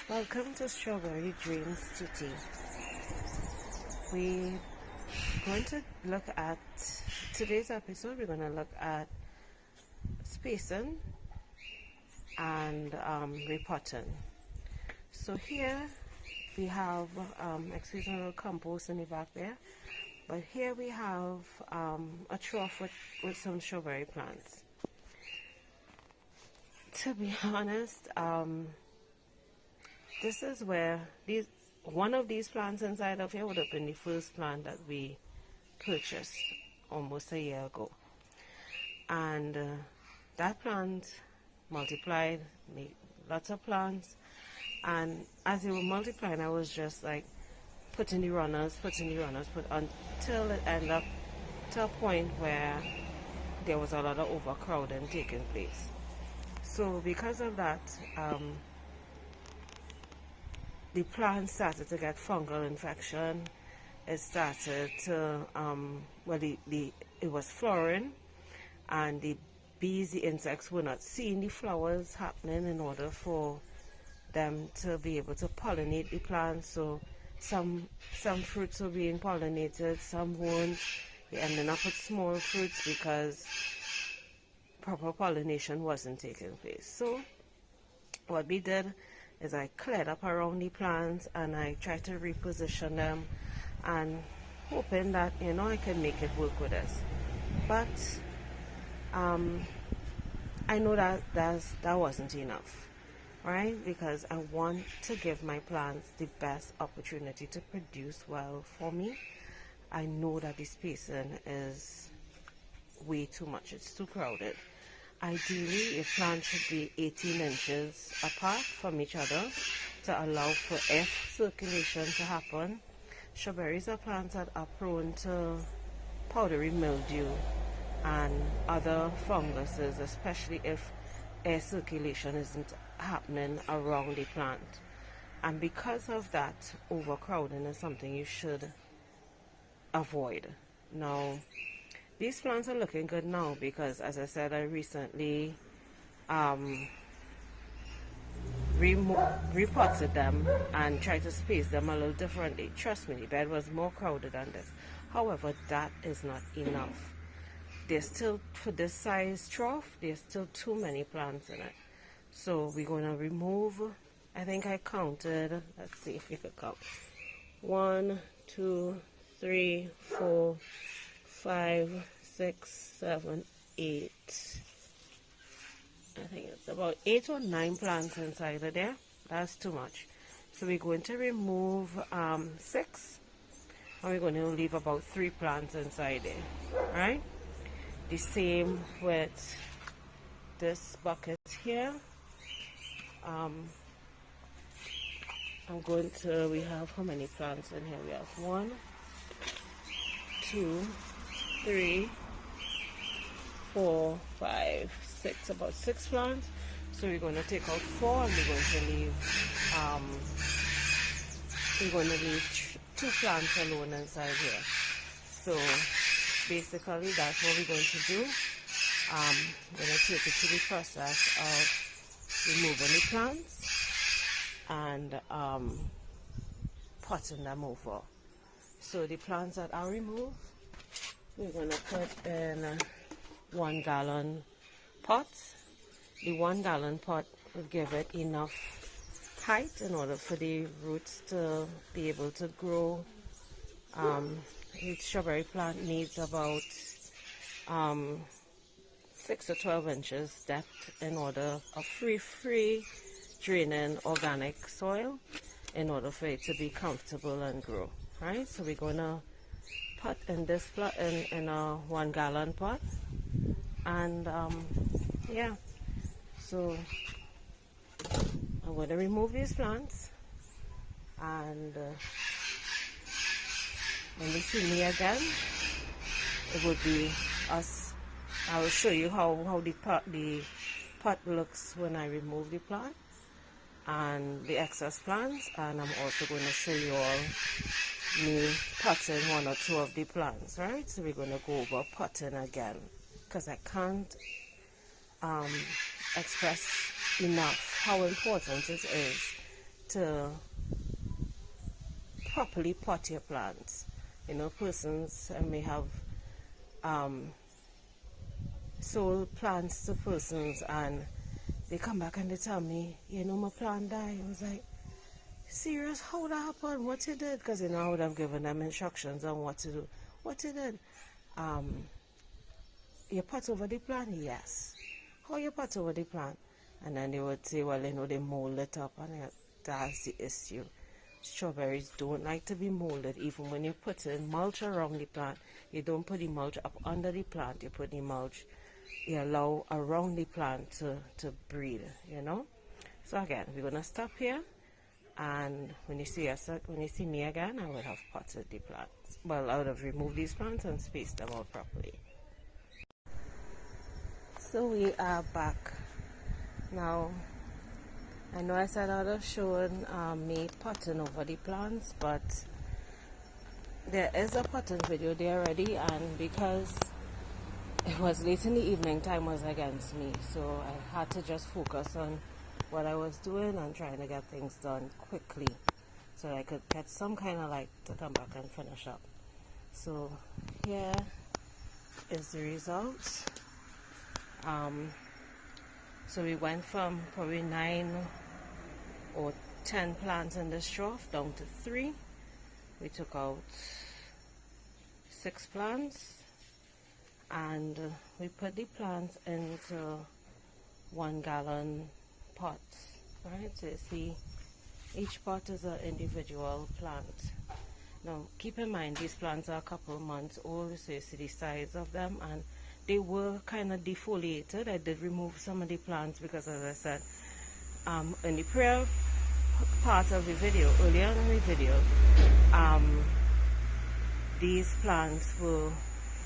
Welcome to Strawberry Dreams City. We're going to look at today's episode. We're going to look at spacing and repotting. So here we have, excuse me, a little compost in the back there. But here we have a trough with some strawberry plants. To be honest, this is where one of these plants inside of here would have been the first plant that we purchased almost a year ago. And that plant multiplied, made lots of plants. And as they were multiplying, I was just like putting the runners, until it ended up to a point where there was a lot of overcrowding taking place. So because of that, the plant started to get fungal infection. It started to, it was flowering, and the bees, the insects were not seeing the flowers happening in order for them to be able to pollinate the plant. So some fruits were being pollinated, some weren't. We ended up with small fruits because proper pollination wasn't taking place. So what we did is I cleared up around the plants and I tried to reposition them, and hoping that I can make it work with us. But I know that wasn't enough, right? Because I want to give my plants the best opportunity to produce well for me. I know that the spacing is way too much. It's too crowded. Ideally, a plant should be 18 inches apart from each other to allow for air circulation to happen. Strawberries are plants that are prone to powdery mildew and other funguses, especially if air circulation isn't happening around the plant. And because of that, overcrowding is something you should avoid. Now, these plants are looking good now because, as I said, I recently repotted them and tried to space them a little differently. Trust me, the bed was more crowded than this. However, that is not enough. There's still, for this size trough, there's still too many plants in it. So we're going to remove, I think I counted, let's see if we could count. 1, 2, 3, 4, 5, 6, 7, 8. I think it's about 8 or 9 plants inside of there. That's too much. So we're going to remove 6, and we're going to leave about 3 plants inside there. Right? The same with this bucket here. We have how many plants in here? We have 1, 2, 3, 4, 5, 6, about 6 plants. So we're going to take out 4 and we're going to leave 2 plants alone inside here. So basically that's what we're going to do. We're going to take it to the process of removing the plants and potting them over. So the plants that are removed, we're going to put in a 1 gallon pot. The 1 gallon pot will give it enough height in order for the roots to be able to grow. Each strawberry plant needs about 6 to 12 inches depth in order of free draining organic soil in order for it to be comfortable and grow. Right? So we're going to pot in this plant in a 1 gallon pot, and yeah, so I'm going to remove these plants, and when you see me again, it would be us. I will show you how the pot looks when I remove the plant and the excess plants, and I'm also going to show you all me potting 1 or 2 of the plants, right? So we're going to go over potting again, because I can't express enough how important it is to properly pot your plants. You know, persons may have sold plants to persons and they come back and they tell me, you know, my plant died. I was like, serious? How that happened? What you did? Because, you know, I would have given them instructions on what to do. What you did? You pot over the plant? Yes. How you pot over the plant? And then they would say, well, you know, they mold it up, and that's the issue. Strawberries don't like to be molded. Even when you put in mulch around the plant, you don't put the mulch up under the plant. You put the mulch, you allow around the plant to breathe, you know. So again, we're gonna stop here, and when you see me again, I would have potted the plants. Well, I would have removed these plants and spaced them out properly. So we are back now. I know I said I would have shown me potting over the plants, but there is a potting video there already, and because it was late in the evening, time was against me, so I had to just focus on what I was doing and trying to get things done quickly so that I could get some kind of light to come back and finish up. So here is the results. So we went from probably 9 or 10 plants in this trough down to 3. We took out 6 plants, and we put the plants into 1 gallon pots. Right, so you see each pot is an individual plant. Now keep in mind these plants are a couple of months old, so you see the size of them, and they were kind of defoliated. I did remove some of the plants because, as I said, in the prayer part of the video, earlier in the video, these plants were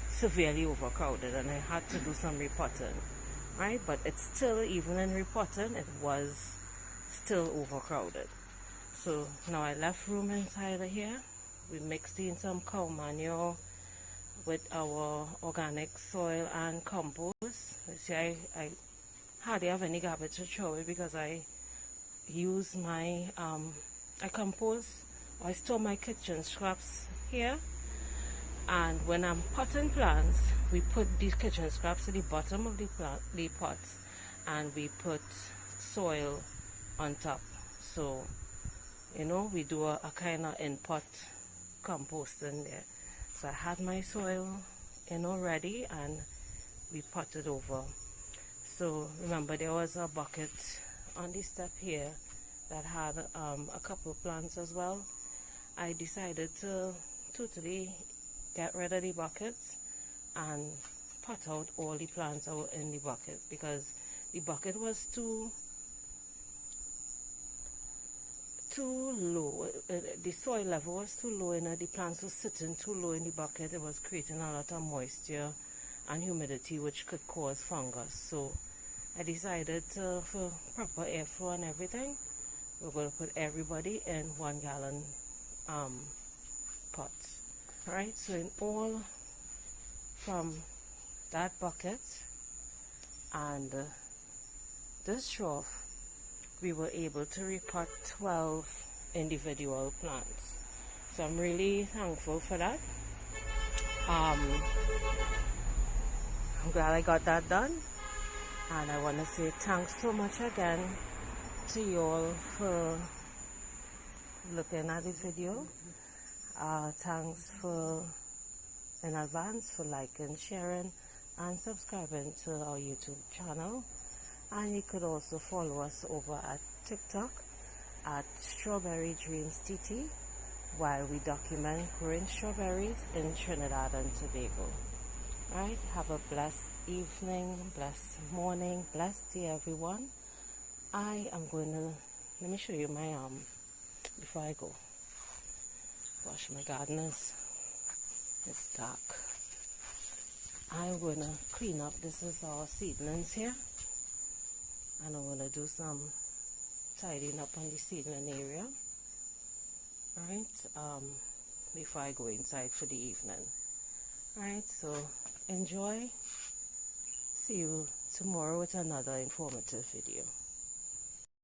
severely overcrowded and I had to do some repotting, right? But it's still, even in repotting, it was still overcrowded. So now I left room inside of here. We mixed in some cow manure with our organic soil and compost. You see, I hardly have any garbage to throw away because I use my I compost, or I store my kitchen scraps here, and when I'm potting plants, we put these kitchen scraps at the bottom of the pots, and we put soil on top. So, you know, we do a kind of in-pot composting there. So I had my soil, you know, ready, and we potted over. So remember, there was a bucket on this step here that had a couple of plants as well. I decided to totally get rid of the buckets and pot out all the plants out in the bucket, because the bucket was too low. The soil level was too low, and the plants were sitting too low in the bucket. It was creating a lot of moisture and humidity, which could cause fungus. So I decided for proper airflow and everything, we're going to put everybody in 1 gallon pots. Alright, so in all, from that bucket and this trough, we were able to repot 12 individual plants. So I'm really thankful for that. I'm glad I got that done, and I want to say thanks so much again to you all for looking at the video. Thanks in advance for liking, sharing, and subscribing to our YouTube channel. And you could also follow us over at TikTok at Strawberry Dreams TT, while we document growing strawberries in Trinidad and Tobago. Alright, have a blessed evening, blessed morning, blessed day, everyone. I am going to, let me show you my before I go. Wash my gardeners. It's dark. I'm going to clean up. This is our seedlings here, and I'm going to do some tidying up on the seedling area, right, before I go inside for the evening. Alright, so enjoy. See you tomorrow with another informative video.